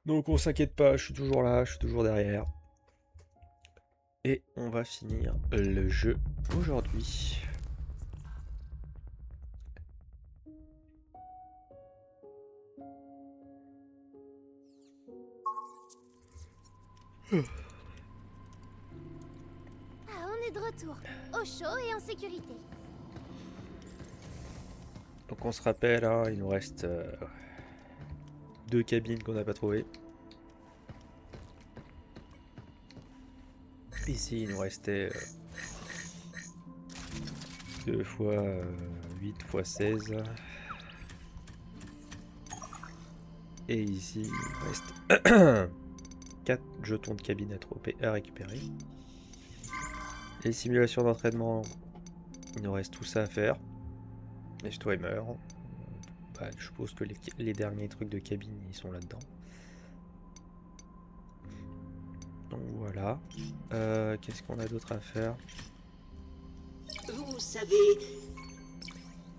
Donc on s'inquiète pas, je suis toujours là, je suis toujours derrière. Et on va finir le jeu aujourd'hui. Ah, on est de retour, au chaud et en sécurité. Donc on se rappelle, hein, il nous reste 2 cabines qu'on n'a pas trouvées. Ici il nous restait 2 fois 8 fois 16. Et ici il nous reste 4 jetons de cabine à récupérer. Les simulations d'entraînement, il nous reste tout ça à faire. Les Stweimer. Bah, je suppose que les derniers trucs de cabine ils sont là-dedans. Donc voilà. Qu'est-ce qu'on a d'autre à faire? Vous savez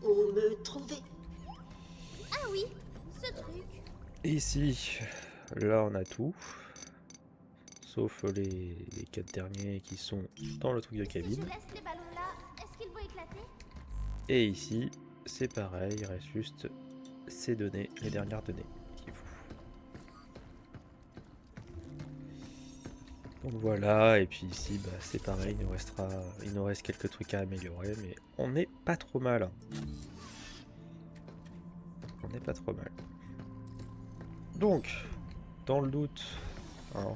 où me trouver? Ah oui, ce truc. Ici, là on a tout. Sauf les 4 derniers qui sont dans le truc de Et si cabine. je laisse les ballons là, est-ce qu'ils vont éclater? Et ici, c'est pareil, il reste juste ces données, les dernières données qu'il faut. Donc voilà, et puis ici, bah, c'est pareil, il nous reste quelques trucs à améliorer, mais on n'est pas trop mal. Hein. On n'est pas trop mal. Donc, dans le doute, hein,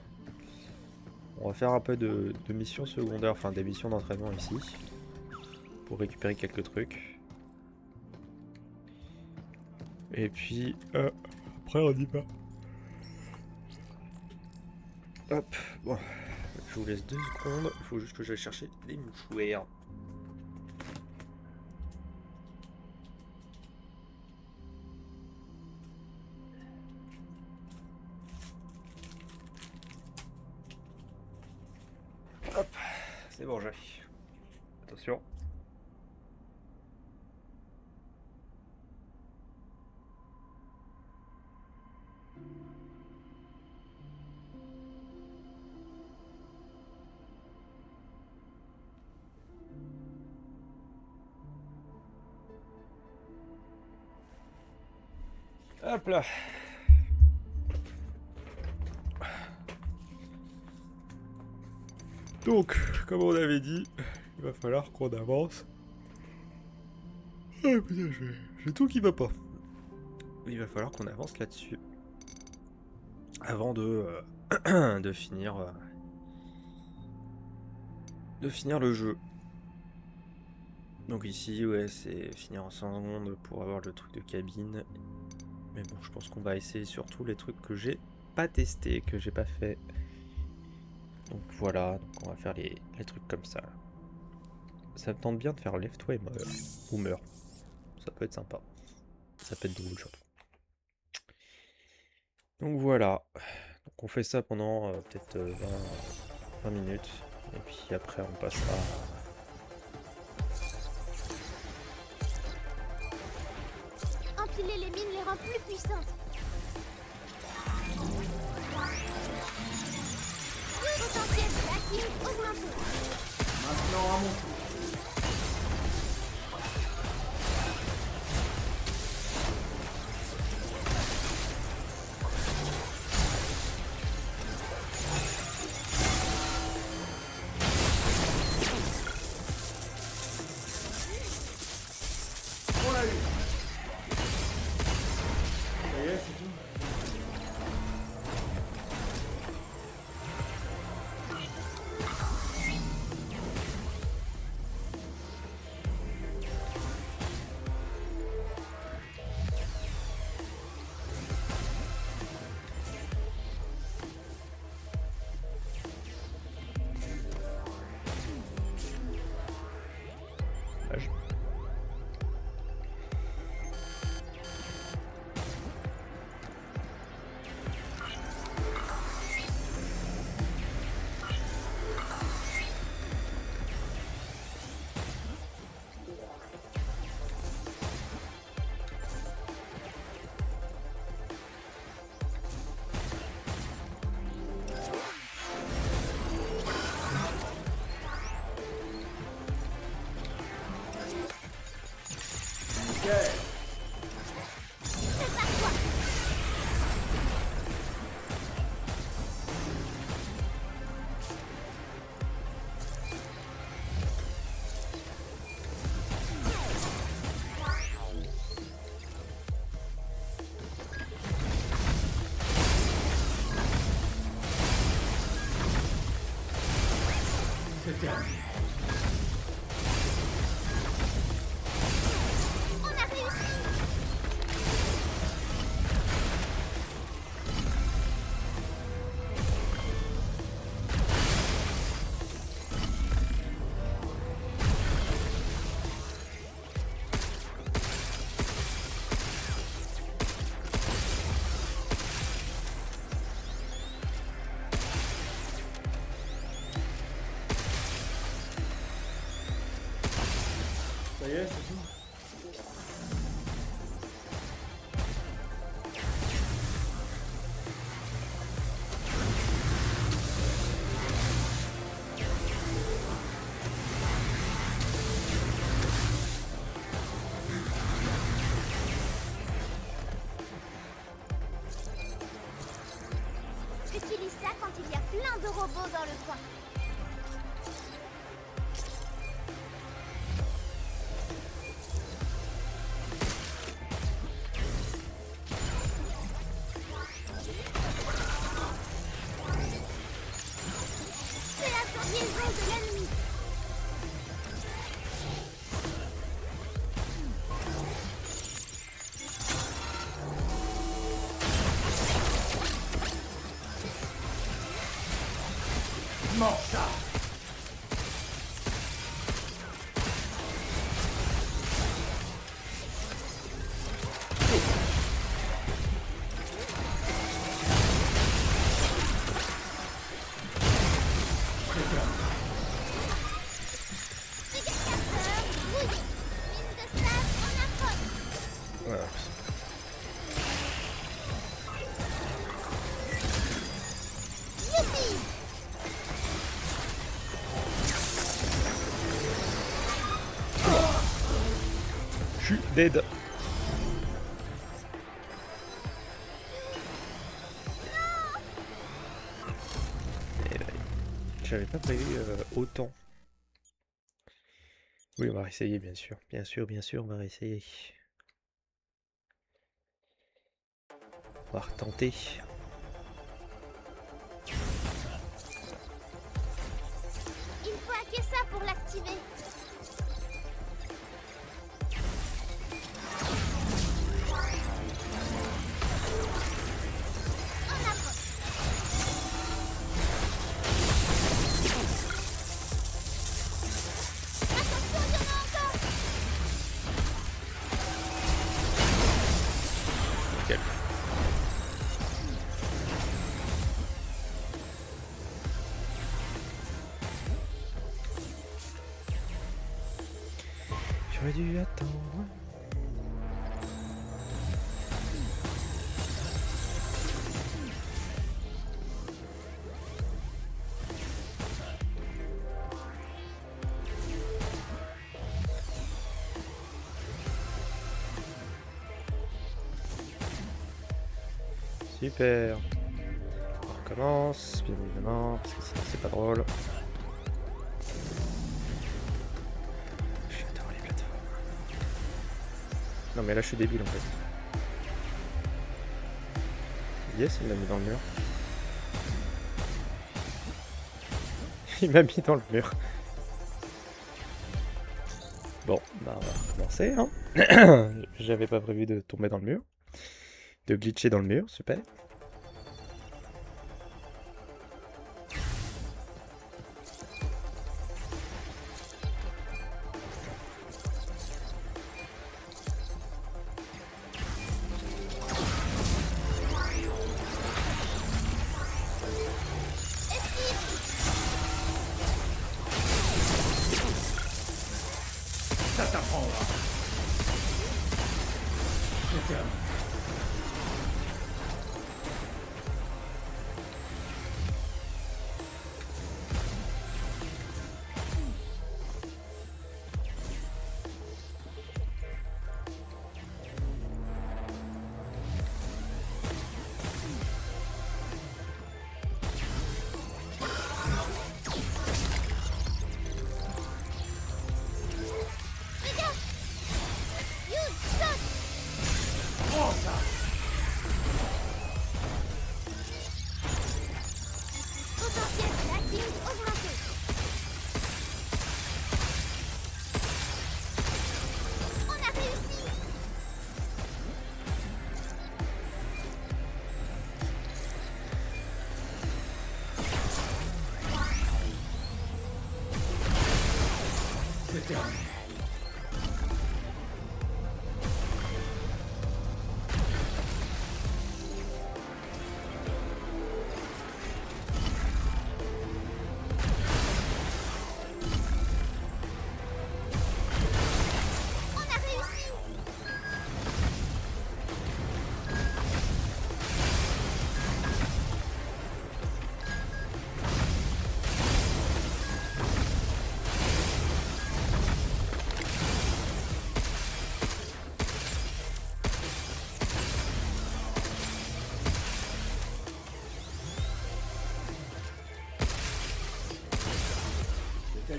on va faire un peu de missions secondaires, enfin des missions d'entraînement ici, pour récupérer quelques trucs. Et puis, après on y va. Hop, bon, je vous laisse 2 secondes, il faut juste que j'aille chercher des mouchoirs. Hop, c'est bon, j'arrive. Attention. Hop là. Donc, comme on avait dit, il va falloir qu'on avance. Ah putain, j'ai tout qui va pas. Il va falloir qu'on avance là-dessus. Avant de finir le jeu. Donc ici, ouais, c'est finir en 100 secondes pour avoir le truc de cabine. Mais bon, je pense qu'on va essayer surtout les trucs que j'ai pas testés, que j'ai pas fait. Donc voilà, donc on va faire les trucs comme ça. Ça me tente bien de faire lève-toi et meurs. Ou meurs. Ça peut être sympa. Ça peut être drôle surtout. Donc voilà. Donc on fait ça pendant peut-être 20 minutes. Et puis après on passera... Empiler les mines les rend plus puissantes. Potentiel de backing augmenté. Maintenant à mon tour. On l'a eu. Ça y est, c'est tout. terminé. On a réussi. Ça y est, c'est tout. Utilise ça quand il y a plein de robots dans le coin. C'est la combinaison de l'ennemi. Mange ça. Dégacateur, bouille. Mine de sable en approche. Voilà. Youpi! Je suis dead. Eh ben, j'avais pas prévu autant. Oui, on va réessayer, bien sûr. Bien sûr, bien sûr, on va réessayer. On va retenter. Il faut hacker ça pour l'activer. En approche. Attention, il y en a encore. Nickel. J'aurais dû attendre. Super. On recommence, bien évidemment, parce que sinon c'est pas drôle. J'adore les plateformes. Non mais là je suis débile en fait. Yes, il m'a mis dans le mur. Il m'a mis dans le mur. Bon, bah on va recommencer. Hein. J'avais pas prévu de tomber dans le mur. De glitcher dans le mur, super. Ça t'apprendra. C'est terminé.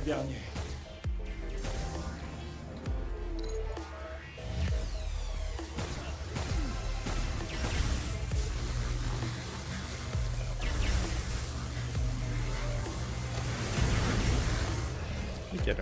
dernier. Nickel.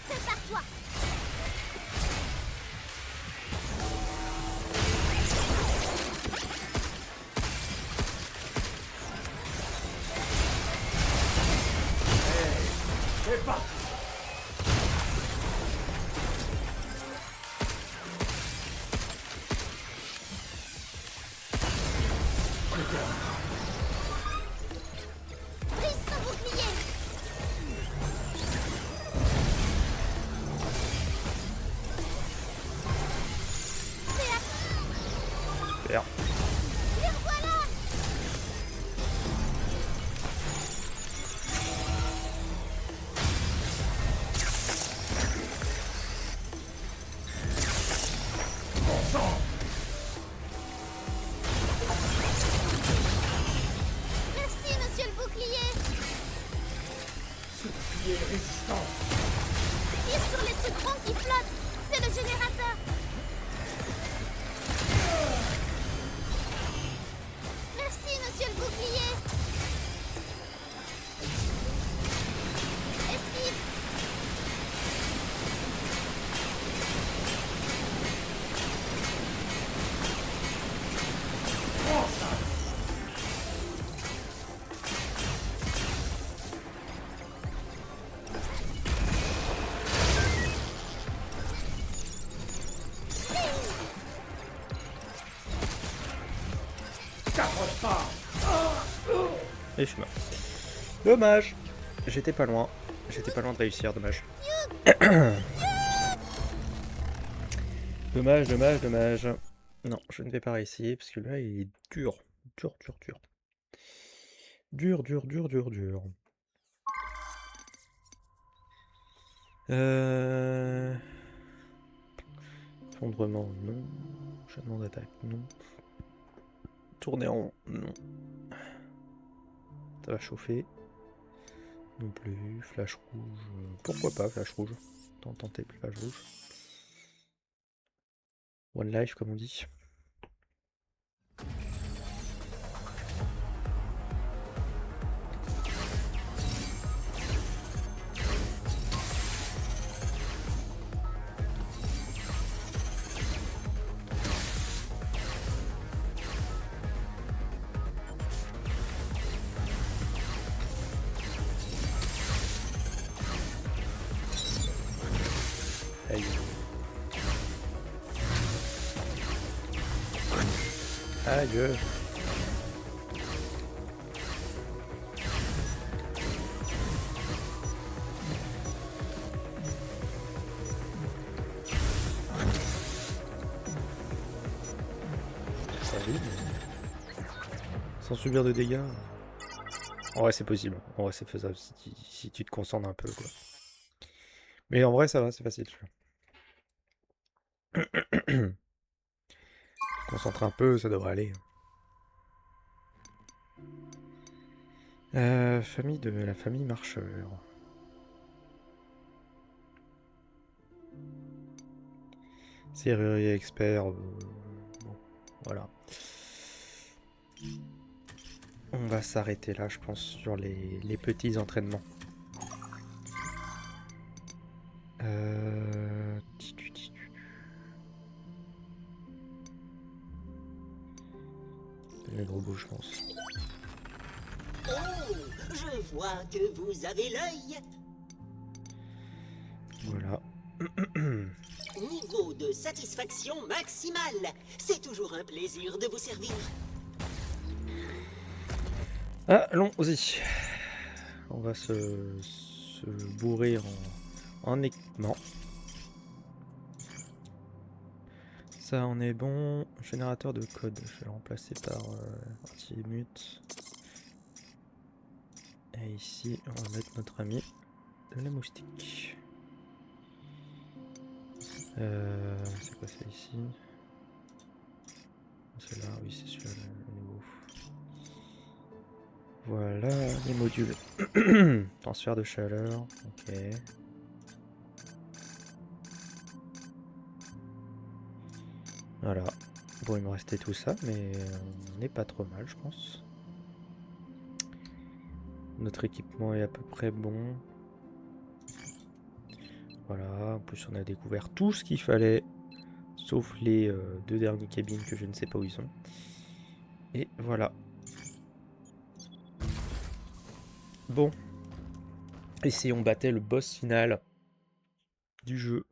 Prépare-toi. C'est parti. Brise son bouclier. Super. Les revoilà. Bon sang. Merci, monsieur le bouclier. Ce bouclier est résistant. Tire sur les trucs ronds qui flottent. C'est le générateur. Merci, monsieur le bouclier. Esquive. Prends ça. T'approche pas. Et je suis mort. Dommage. J'étais pas loin. J'étais pas loin de réussir, dommage. Dommage, dommage, dommage. Non, je ne vais pas réessayer parce que là, il est dur. Dur, dur, dur. Dur, dur, dur, dur, dur. Effondrement, non. Chaînement d'attaque, non. Tourner en rond, non. Ça va chauffer. Non plus. Flash rouge. Pourquoi pas, flash rouge? Tenter le flash rouge. One life, comme on dit. Aïe. Aïe. Ça vide. Sans subir de dégâts. En vrai, c'est possible. En vrai, c'est faisable si tu te concentres un peu, quoi. Mais en vrai, ça va, c'est facile. Concentre un peu, ça devrait aller. Famille de la famille marcheur. Serrurier expert. Bon, voilà. On va s'arrêter là, je pense, sur les petits entraînements. Les gros bouts, je pense. Oh, je vois que vous avez l'œil. Voilà. Niveau de satisfaction maximal. C'est toujours un plaisir de vous servir. Allons-y. On va se bourrer en équipement. Ça, on est bon. générateur de code. Je vais le remplacer par anti-mute. Et ici, on va mettre notre ami la moustique. C'est quoi ça ici? C'est là, oui, c'est celui-là le nouveau. Voilà les modules. Transfert de chaleur, ok. Voilà. Bon, il me restait tout ça, mais on n'est pas trop mal, je pense. Notre équipement est à peu près bon. Voilà, en plus on a découvert tout ce qu'il fallait, sauf les 2 dernières cabines que je ne sais pas où ils sont. Et voilà. Bon. Et si on battait le boss final du jeu,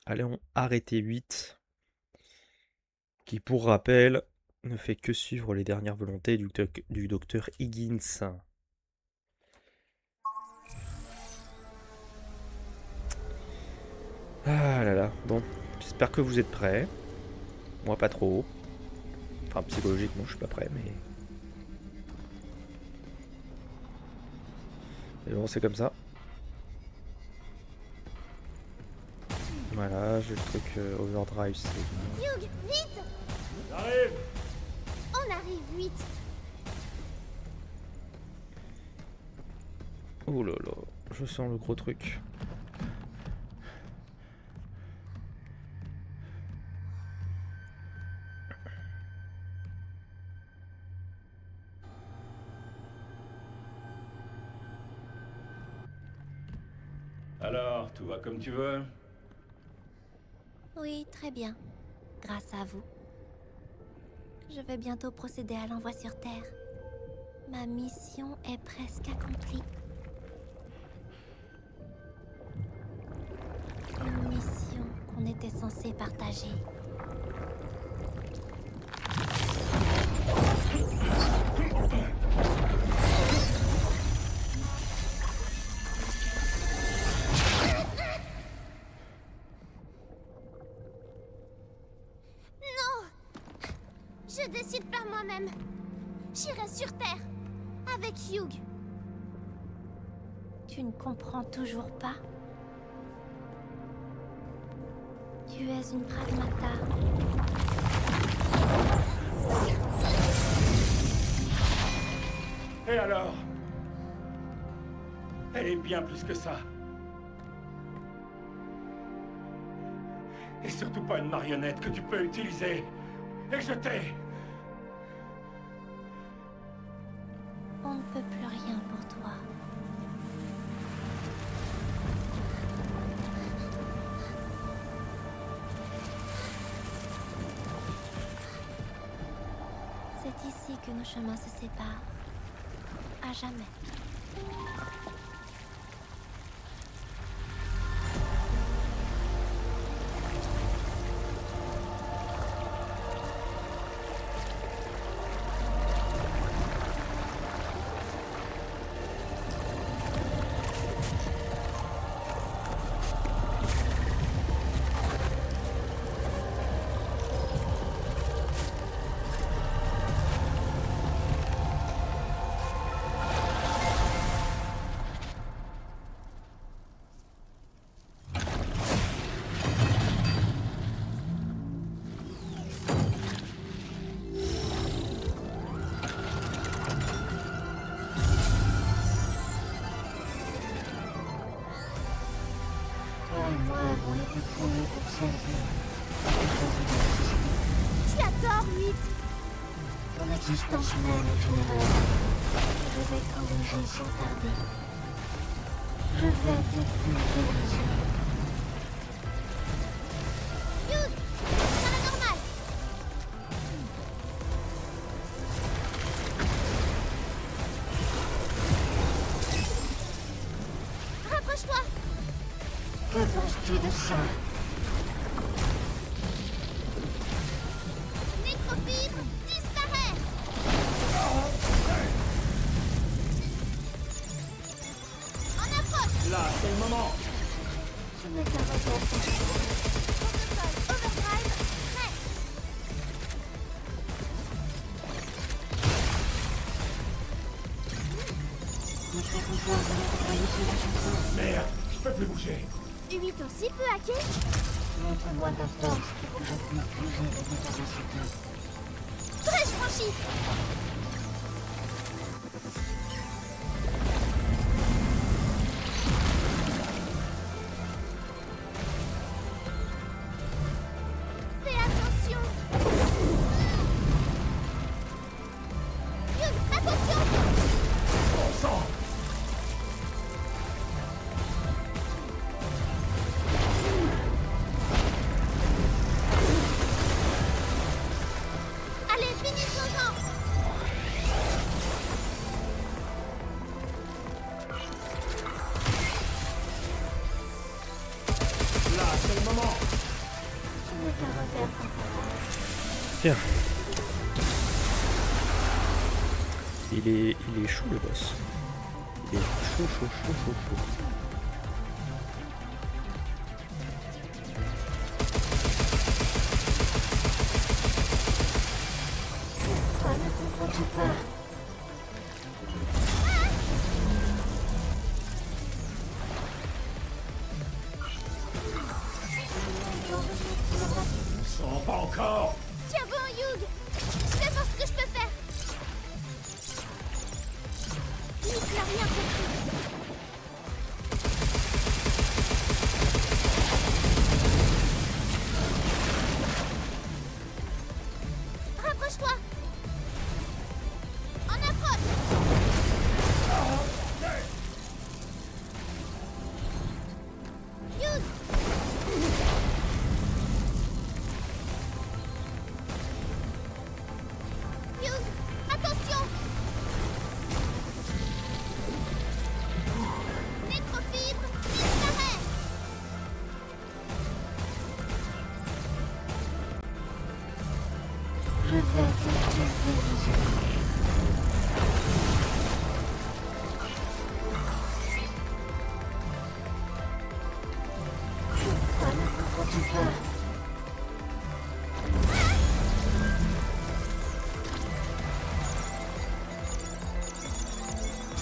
allons arrêter 8, qui pour rappel ne fait que suivre les dernières volontés du docteur Higgins. Ah là là, bon, j'espère que vous êtes prêts. Moi pas trop. Enfin psychologiquement je suis pas prêt, mais bon c'est comme ça. Voilà, j'ai le truc overdrive, c'est... Hugh, vite! J'arrive! On arrive vite! Oh là là, je sens le gros truc. Alors, tout va comme tu veux? Oui, très bien. Grâce à vous. Je vais bientôt procéder à l'envoi sur Terre. Ma mission est presque accomplie. Une mission qu'on était censé partager. Je décide par moi-même. J'irai sur Terre. Avec Hugh. Tu ne comprends toujours pas? Tu es une pragmata. Et alors? Elle est bien plus que ça. Et surtout pas une marionnette que tu peux utiliser et jeter. On ne peut plus rien pour toi. C'est ici que nos chemins se séparent. À jamais. Tu as tort, 8. Ton existence même est une erreur. Je vais corriger sans tarder. Je vais te pulvériser. Hugh, à la normale. Rapproche-toi. Que penses-tu de ça? Nécrofibre, disparaît. En approche. Là, c'est le moment. Ce n'est qu'un retour. Protocole overdrive, prêt. Merde, je peux plus bouger. 8 aussi peut hacker? Montre-moi ta force pour que je puisse bouger les capaciteurs. Brèche franchie! Fais attention! Hugh, attention! Bon sang. Allez, finissons-en! Là, c'est le moment. Tu n'es qu'un repère temporaire. Tiens. Il est chaud le boss. Il est chaud, chaud, chaud, chaud, chaud. Toi, ne comprends-tu pas? Sang, pas encore. Tiens bon, Hugh! Je vais voir ce que je peux faire! Nick n'a rien compris! Rapproche-toi! En approche! Hugh! Hugh! Attention! Nécrofibre, disparaît! Je vais te pulvériser. Toi, ne comprends-tu pas?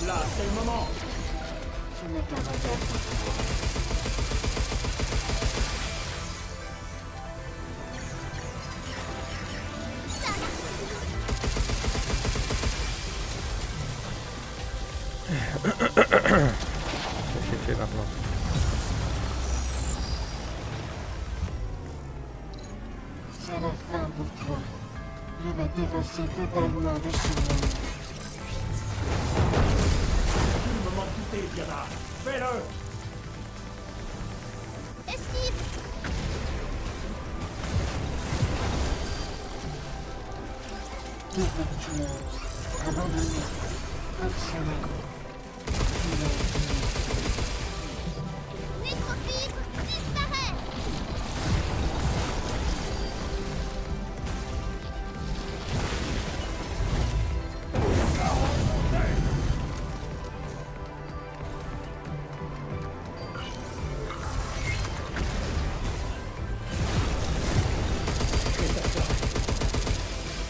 Là, c'est le moment. Tu n'es qu'un repère temporaire. Ça j'ai fait maintenant. C'est la fin pour toi. Je vais t'effacer totalement de ce monde. Le moment de quitter, Diana. Fais-le. Esquive! Défectueuse, abandonnée, obsolète. Nécrofibre, disparaît!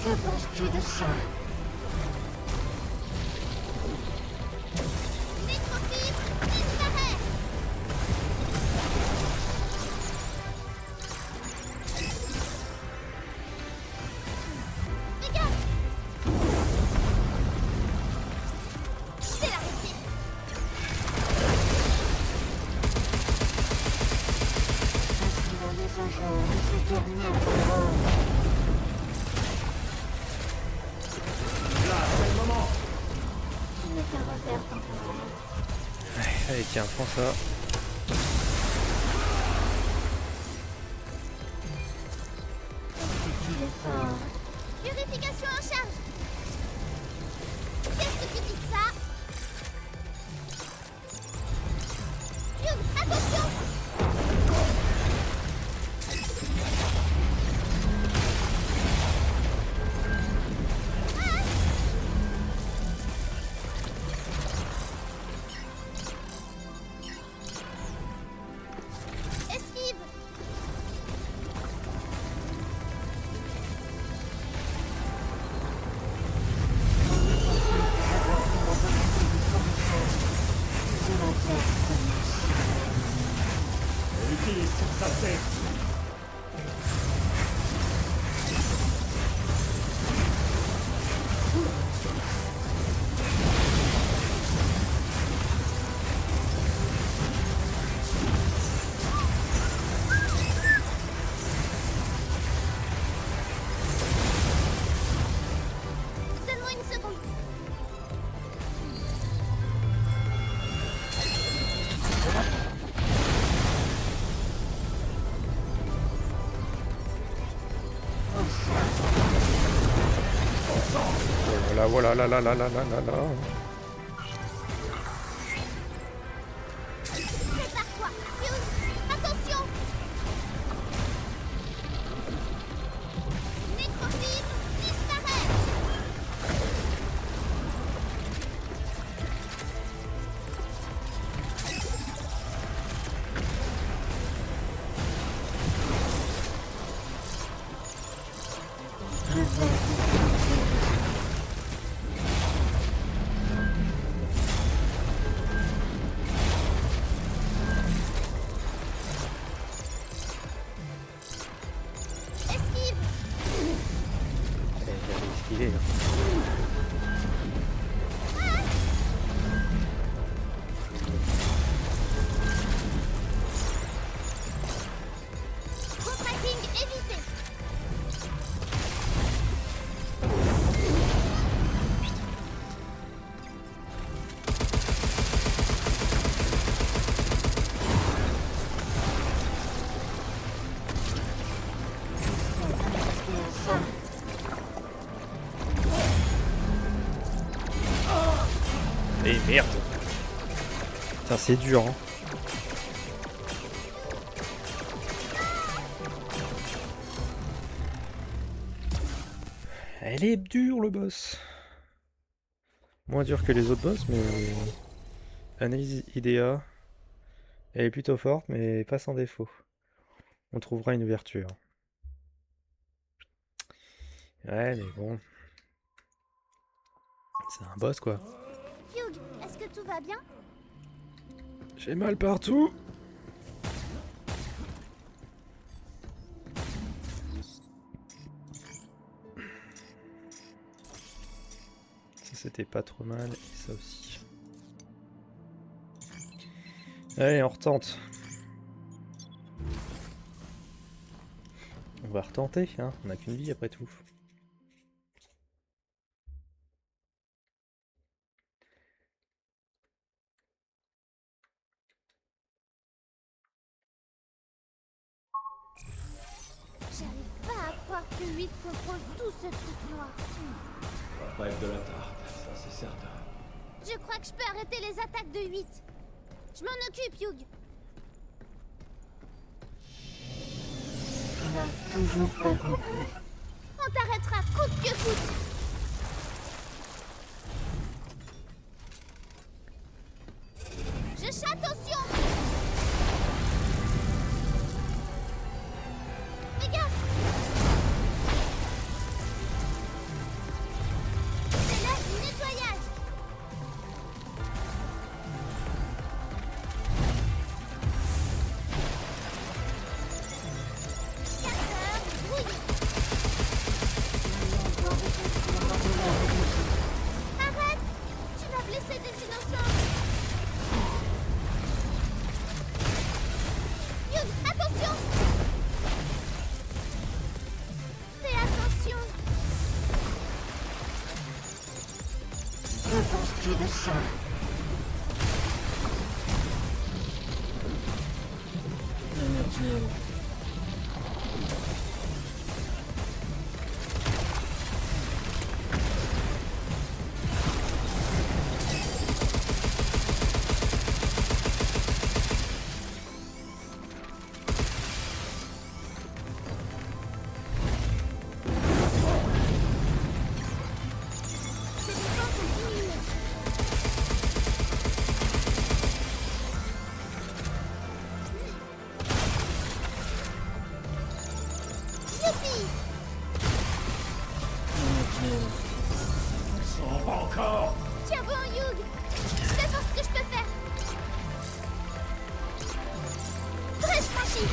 Que penses-tu de ça? Nécrofibre, disparaît! Regarde! C'est la réussite! Ainsi dans les agents de ces derniers pouvoirs. Là, c'est le moment. Tu n'es qu'un repère temporaire. Allez tiens, prends ça. Tu es fort. Purification en charge! Qu'est-ce que tu dis de ça? Hugh, attention! Esquive! Ça c'est... Donne-moi une seconde. Voilà, voilà, là, là, là, là, là, là, là. Prépare-toi. Hugh, attention. Nécrophile, disparaît. Je vais Esquive. J'avais esquivé. Hein. Contre-hacking évité. Et merde. Putain, c'est dur. Hein. Elle est dure, le boss. Moins dur que les autres boss, mais... Analyse IDEA. Elle est plutôt forte, mais pas sans défaut. On trouvera une ouverture. Ouais, mais bon... C'est un boss, quoi. Hugh, est-ce que tout va bien? J'ai mal partout. Ça, c'était pas trop mal, et ça aussi. Allez, on retente. On va retenter, hein. On n'a qu'une vie après tout. J'arrive pas à croire que 8 contrôle tout ce truc noir. Bref de la tarte, ça c'est certain. Je crois que je peux arrêter les attaques de 8. Je m'en occupe, Hugh. Tu n'as toujours pas compris. On t'arrêtera coûte que coûte. Je chatte, attention. Fais gaffe. C'est l'heure du nettoyage. Casseur, brouille. Arrête. Tu vas blesser des innocents. Hugh, attention. Fais attention. Que penses-tu de ça? Inutile. Ses défenses sont diminuées. Youpi! Inutile. Non, pas encore. Tiens bon, Hugh! Je vais voir ce que je peux faire! Brèche franchie!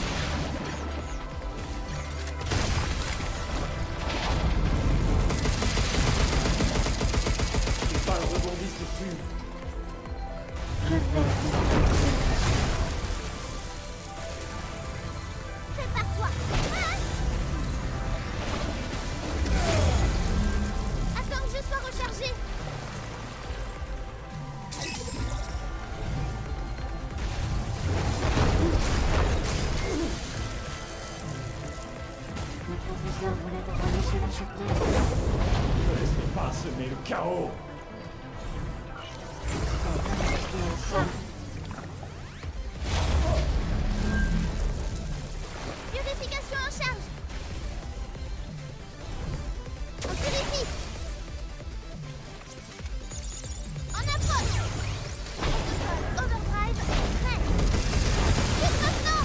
Ne laissez pas semer le chaos. Purification en charge. On purifie. En approche. Overdrive, prêt. Juste maintenant.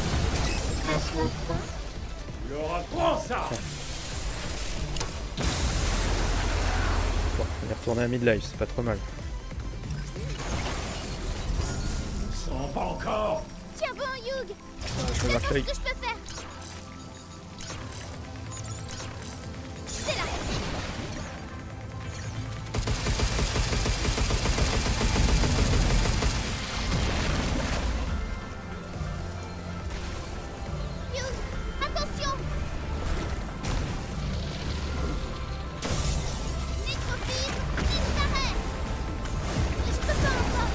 Tu auras droit à ça. Bon, on est retourné à midlife, c'est pas trop mal. Sens pas encore. Tiens bon, Hugh. Je vais C'est marquer. ce que je peux faire. C'est là. Hugh, attention. Nécrophile, disparaît. Je peux pas encore.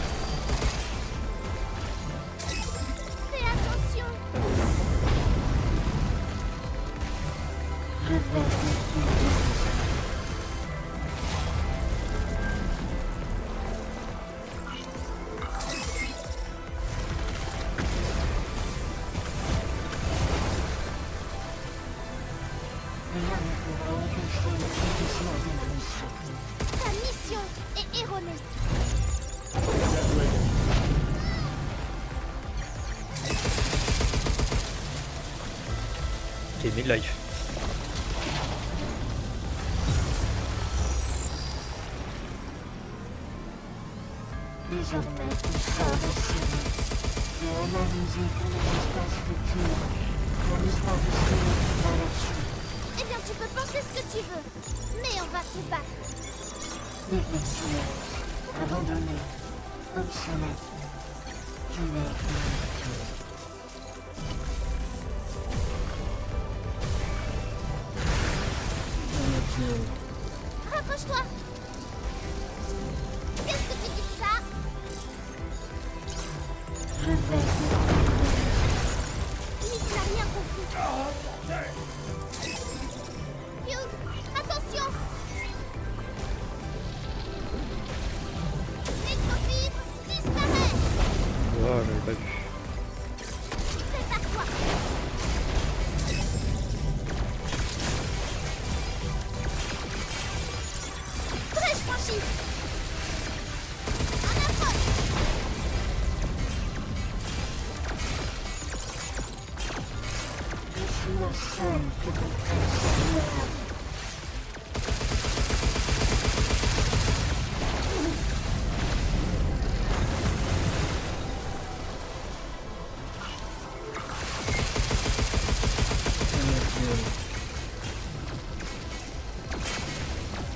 Fais attention. Ta mission est erronée. Bien joué. Ok, midlife. Désormais, tout sort de série. J'ai analysé tous les espaces futurs. Mon histoire de série va là-dessus. Eh bien, tu peux penser ce que tu veux, mais on va te battre. Défectueuse, abandonnée, obsolète. Tu n'es inutile. Inutile. Rapproche-toi. Qu'est-ce que tu dis de ça? Je vais Nick n'a rien compris. Hugh, attention. Nécrophile, disparaît. Oh, j'avais pas vu. Prépare-toi. Brèche franchie. En approche. Je suis la seule qui comprenne ce diable.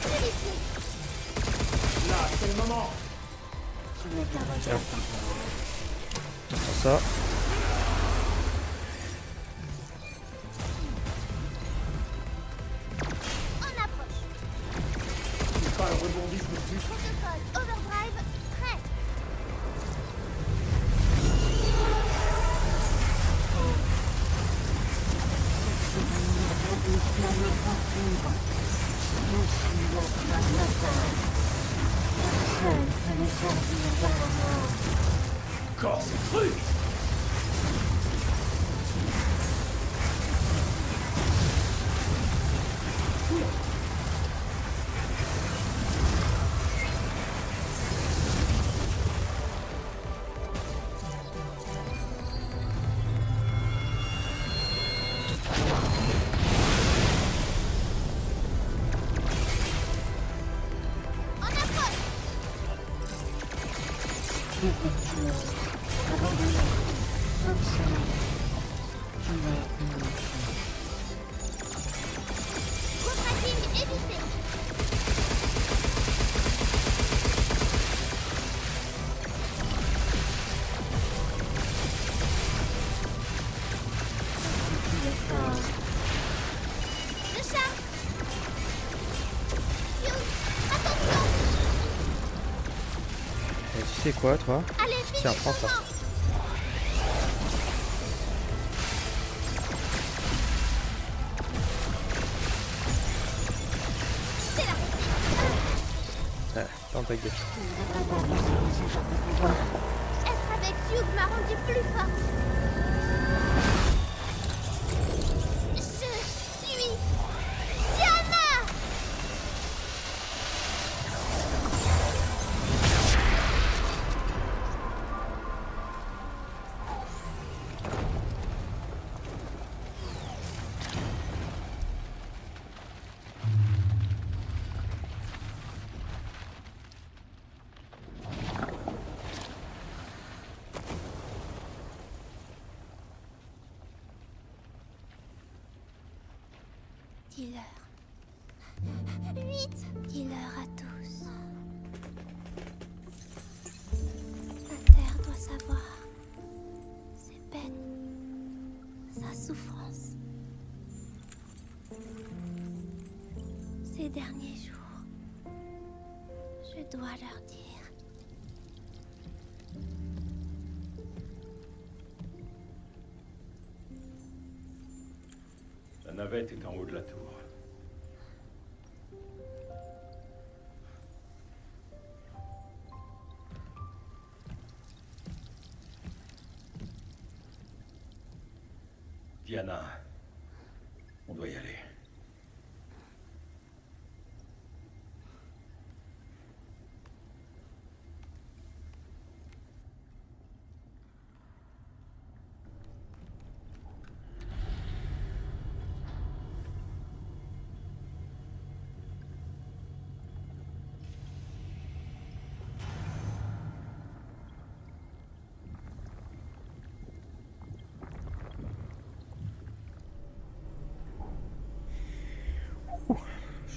Purifié. Là, c'est le moment. Je ne te regarde pas. Pour ça. En approche. Pas le rebondisme plus. Protocole Overdrive, prêt. Personne peut me servir de la mort. Encore ce truc. En approche. Défectueuse, abandonnée, obsolète. Tu n'es inutile. Retracking évité. Tu es fort. Je charge. Hugh, attention. Et tu sais quoi, toi? Allez, Tiens, finis prends ton ça. temps. baguette. Je ne devrais pas posséder ce genre de pouvoir. Être avec Hugh m'a rendu plus forte. Je suis Diana. Dis-leur. 8. Dis-leur à tous. La terre doit savoir ses peines, sa souffrance. Ces derniers jours, je dois leur dire. La navette est en haut de la tour. Diana, on doit y aller.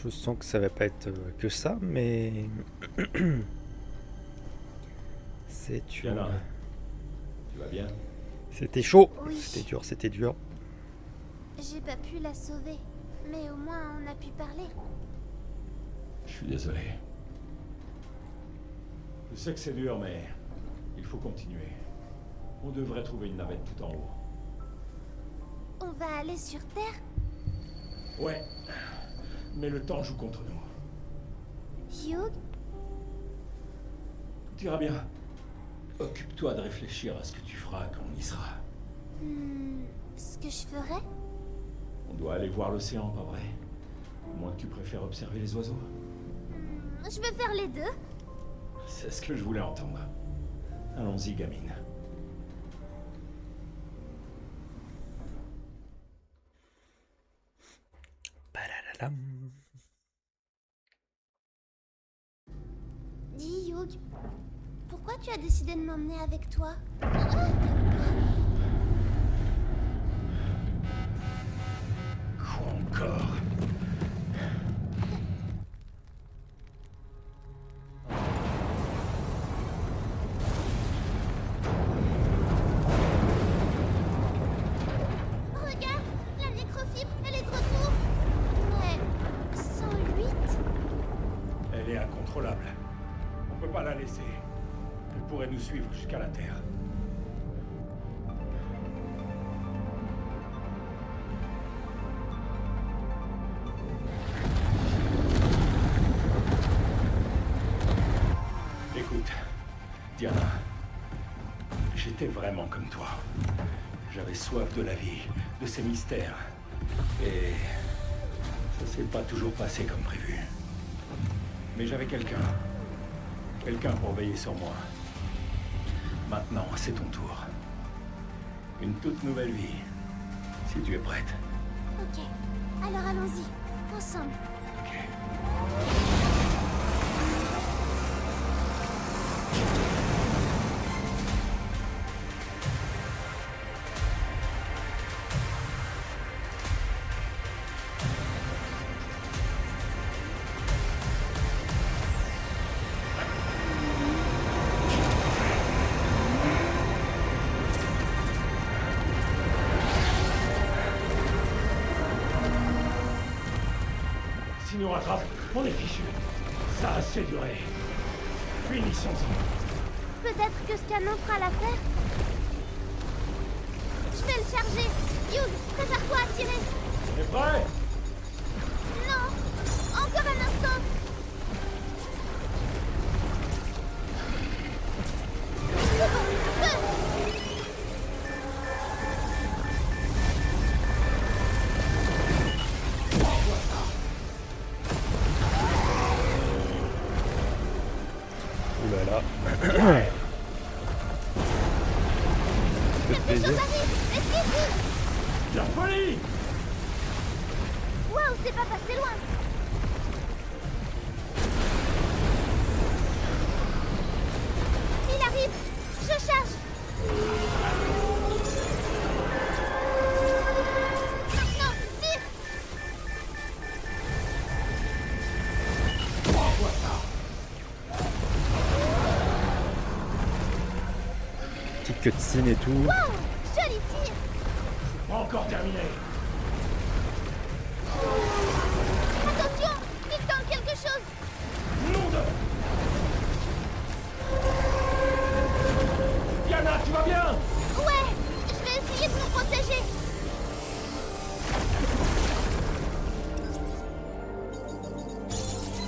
Je sens que ça va pas être que ça, mais c'est dur. Diana, tu vas bien? C'était chaud. Oui. C'était dur, c'était dur. J'ai pas pu la sauver, mais au moins on a pu parler. Je suis désolé. Je sais que c'est dur, mais il faut continuer. On devrait trouver une navette tout en haut. On va aller sur Terre? Ouais, mais le temps joue contre nous. Hugh? Tout ira bien. Occupe-toi de réfléchir à ce que tu feras quand on y sera. Ce que je ferais? On doit aller voir l'océan, pas vrai? À moins que tu préfères observer les oiseaux. Je veux faire les deux. C'est ce que je voulais entendre. Allons-y, gamine. Padadadam. Dis Hugh, pourquoi tu as décidé de m'emmener avec toi? Quoi encore? Regarde, la nécrofibre, elle est de retour. Mais 108? Elle est incontrôlable. On peut pas la laisser. Elle pourrait nous suivre jusqu'à la Terre. Écoute, Diana, j'étais vraiment comme toi. J'avais soif de la vie, de ses mystères. Et ça s'est pas toujours passé comme prévu. Mais j'avais quelqu'un. Quelqu'un pour veiller sur moi. Maintenant, c'est ton tour. Une toute nouvelle vie. Si tu es prête. Ok, alors allons-y, ensemble. Ok. S'il nous rattrape, on est fichu. Ça a assez duré. Finissons-en. Peut-être que ce canon fera l'affaire. Je vais le charger. Hugh, prépare-toi à tirer. T'es prêt? Non, encore un instant. Reste ici. La folie! Waouh, c'est pas passé loin. Il arrive. Je charge. Maintenant, tire. Prends-toi ça! Petite cutscene et tout. Wow, joli tir. Pas encore terminé! Attention, il tente quelque chose. Nom de... Diana, tu vas bien? Ouais, je vais essayer de me protéger.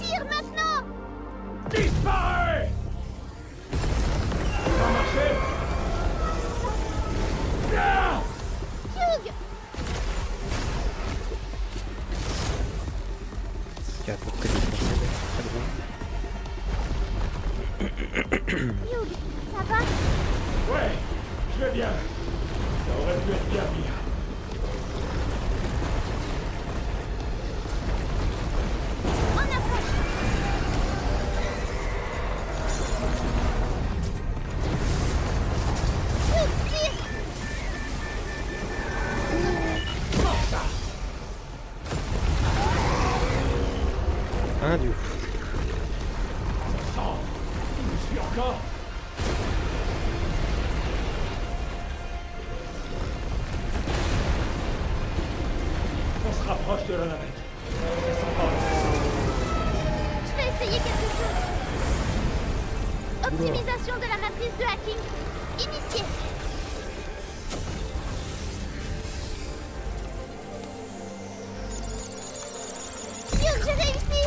Tire maintenant. Disparais! Ça va marcher? Bien! Hugh, Qui a à peu près défoncé. Très drôle. Hugh, ça va? Ouais, je vais bien. Ça aurait pu être bien pire. On approche. Hugh, tire. Mange ça! Un du. Sang! Il me suit encore? On se rapproche de la navette. Ça sent pas bon. Je vais essayer quelque chose. Optimisation de la matrice de hacking. Initiée. Hugh, j'ai réussi.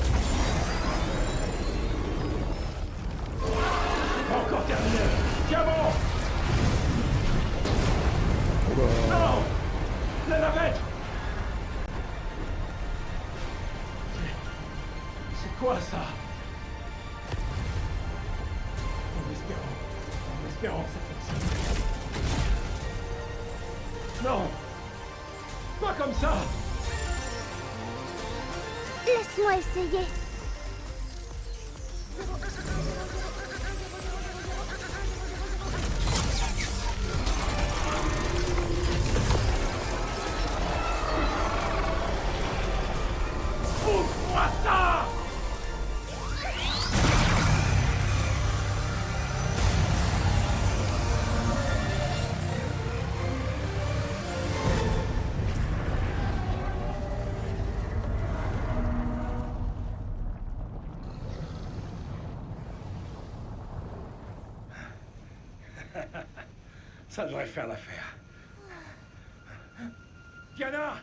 Pas encore terminé. Tiens bon! Non! La navette! C'est quoi ça? En espérant que ça fonctionne. Non! Pas comme ça! Laisse-moi essayer. Ouvre-moi ça! Ça devrait faire l'affaire. Diana!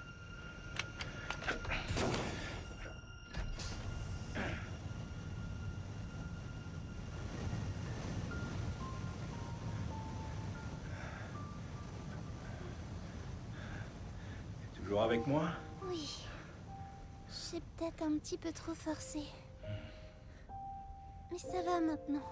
Toujours avec moi? Oui. J'ai peut-être un petit peu trop forcé. Mais ça va maintenant.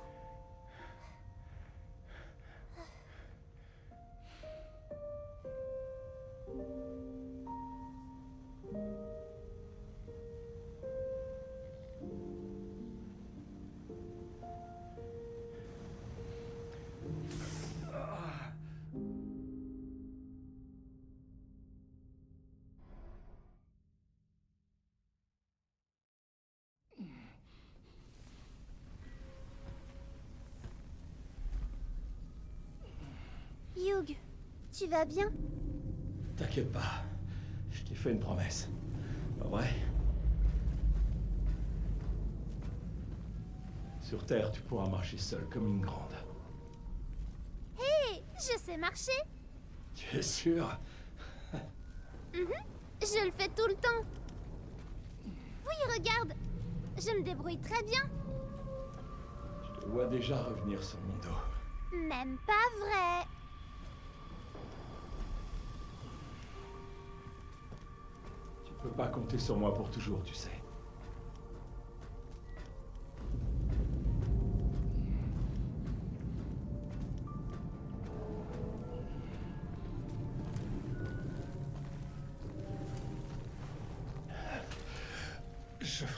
Hugh, tu vas bien? T'inquiète pas. Je t'ai fait une promesse. Pas vrai? Sur Terre, tu pourras marcher seul comme une grande. Hé, je sais marcher. Tu es sûr? Je le fais tout le temps. Oui, regarde. Je me débrouille très bien. Je te vois déjà revenir sur mon dos. Même pas vrai. Tu peux pas compter sur moi pour toujours, tu sais.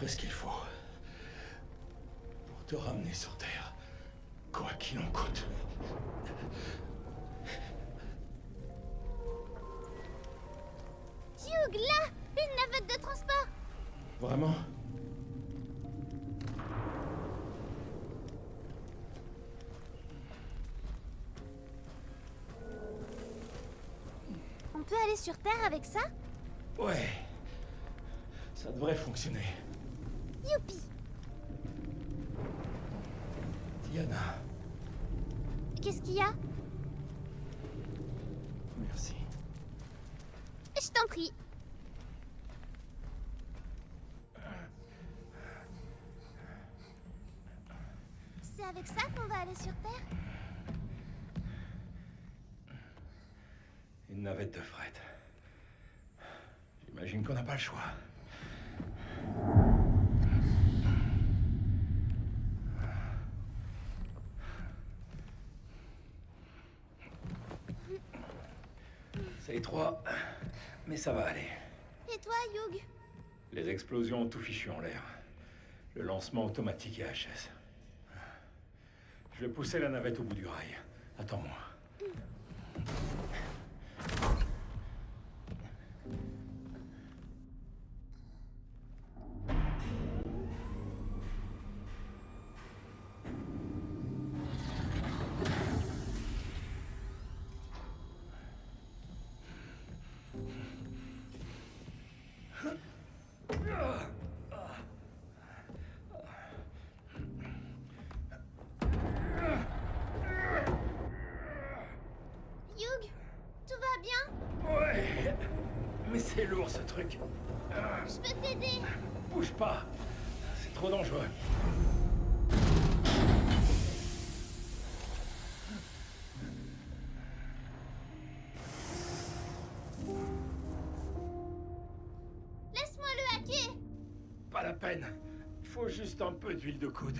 ferai ce qu'il faut pour te ramener sur Terre, quoi qu'il en coûte. Hugh, là! Une navette de transport! Vraiment? On peut aller sur Terre avec ça? Ouais. Ça devrait fonctionner. Youpi! Diana, Qu'est-ce qu'il y a? merci. Je t'en prie. C'est avec ça qu'on va aller sur Terre? Une navette de fret. J'imagine qu'on n'a pas le choix. C'est étroit, mais ça va aller. Et toi, Hugh? Les explosions ont tout fichu en l'air. Le lancement automatique est HS. Je vais pousser la navette au bout du rail. Attends-moi. Hugh? Tout va bien? Ouais, mais c'est lourd ce truc. Je peux t'aider. Bouge pas. C'est trop dangereux. Laisse-moi le hacker. Pas la peine. Il faut juste un peu d'huile de coude.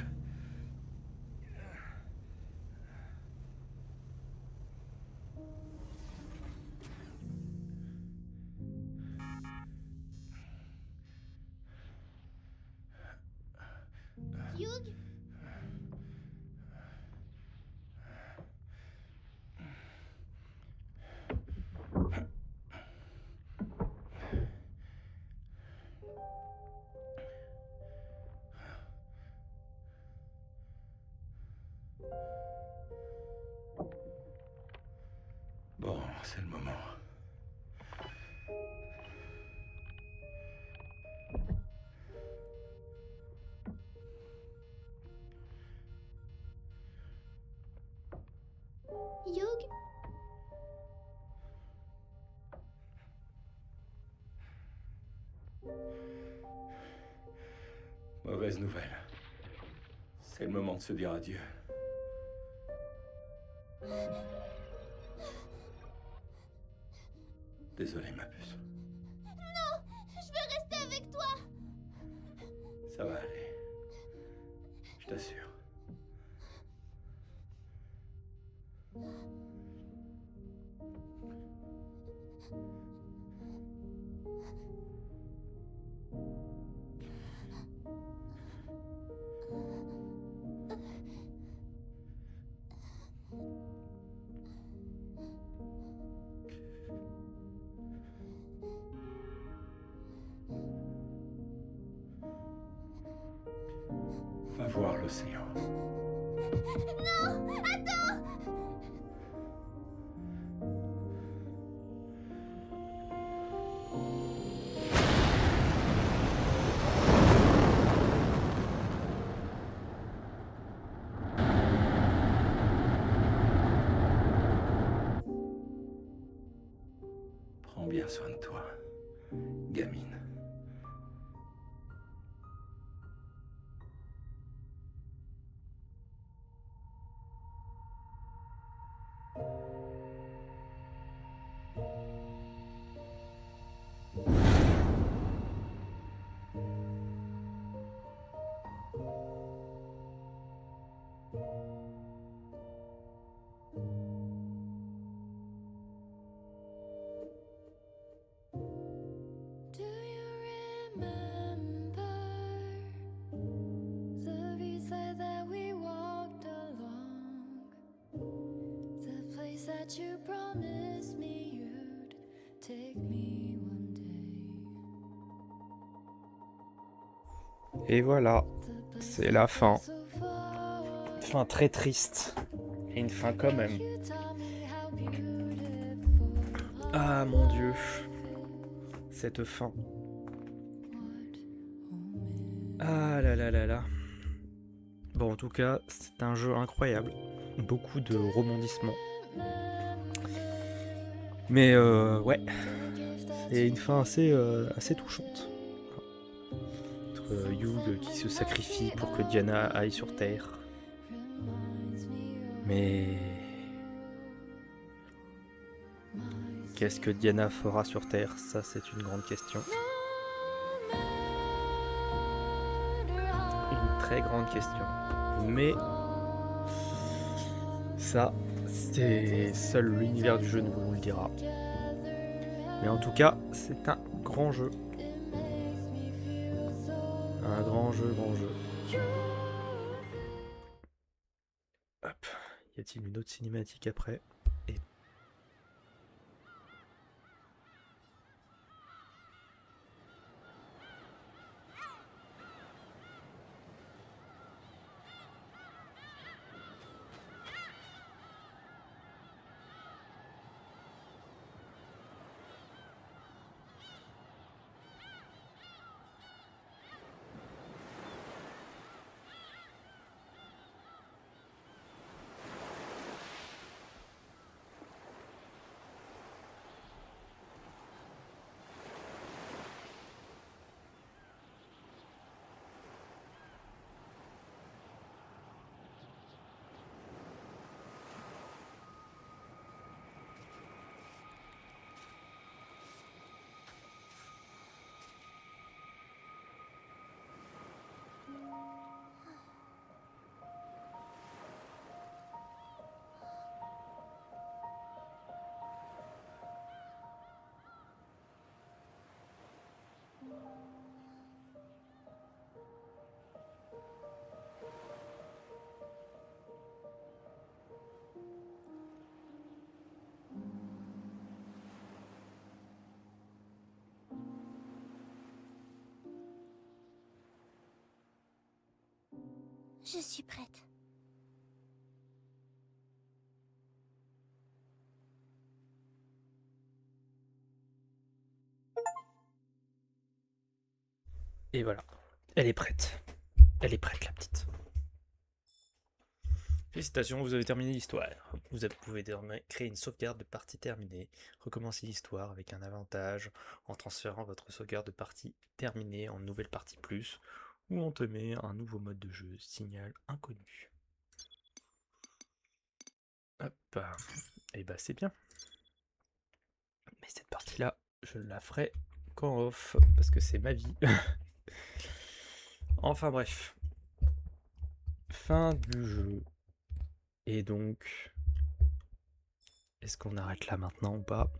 Hugh? Bon, c'est le moment. Hugh? Mauvaise nouvelle. C'est le moment de se dire adieu. Désolé, ma puce. Non! Je veux rester avec toi! Ça va aller. Je t'assure. Va voir l'océan. Non! Attends! Prends bien soin de toi, gamine. Do you that you promised me you'd take me one day. Et voilà, The c'est la fin. so far. Fin très triste. Et une fin quand même. You tell me how beautiful Ah mon dieu. Cette fin. Ah là là là là. Bon, en tout cas, c'est un jeu incroyable. Beaucoup de rebondissements. Mais ouais, c'est une fin assez touchante. Entre Hugh qui se sacrifie pour que Diana aille sur Terre. Mais qu'est-ce que Diana fera sur Terre? Ça, c'est une grande question. Une très grande question. Mais ça, c'est seul l'univers du jeu nous le dira. Mais en tout cas, c'est un grand jeu. Un grand jeu, grand jeu. Hop. Y a-t-il une autre cinématique après? Et... Je suis prête. Et voilà, elle est prête. Elle est prête, la petite. Félicitations, vous avez terminé l'histoire. Vous pouvez désormais créer une sauvegarde de partie terminée, recommencer l'histoire avec un avantage en transférant votre sauvegarde de partie terminée en nouvelle partie plus, ou entamer un nouveau mode de jeu, signal inconnu. Hop, et bah c'est bien. Mais cette partie-là, je la ferai qu'en off, parce que c'est ma vie. Enfin bref. Fin du jeu. Et donc, est-ce qu'on arrête là maintenant ou pas?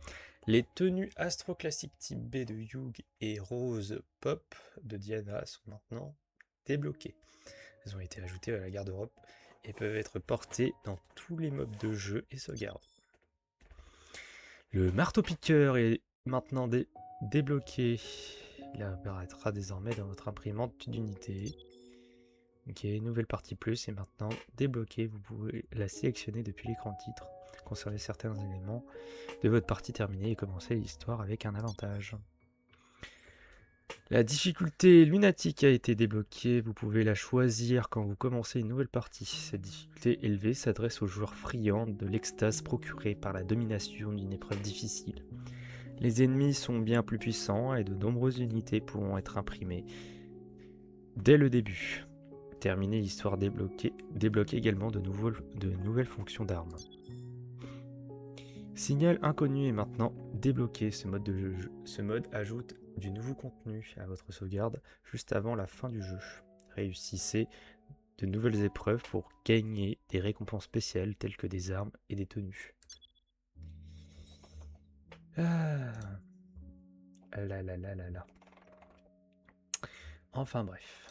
Les tenues Astro Classique type B de Hugh et Rose Pop de Diana sont maintenant débloquées. Elles ont été ajoutées à la garde-robe et peuvent être portées dans tous les mobs de jeu et sauvegarde. Le marteau-piqueur est maintenant débloqué. Il apparaîtra désormais dans votre imprimante d'unité. Ok, nouvelle partie plus est maintenant débloquée. Vous pouvez la sélectionner depuis l'écran de titre, conserver certains éléments de votre partie terminée et commencer l'histoire avec un avantage. La difficulté lunatique a été débloquée. Vous pouvez la choisir quand vous commencez une nouvelle partie. Cette difficulté élevée s'adresse aux joueurs friands de l'extase procurée par la domination d'une épreuve difficile. Les ennemis sont bien plus puissants et de nombreuses unités pourront être imprimées dès le début. Terminer l'histoire débloquée également de nouvelles fonctions d'armes. Signal inconnu est maintenant débloqué. Ce mode ajoute du nouveau contenu à votre sauvegarde juste avant la fin du jeu. Réussissez de nouvelles épreuves pour gagner des récompenses spéciales telles que des armes et des tenues. Ah là là là là là. Enfin bref.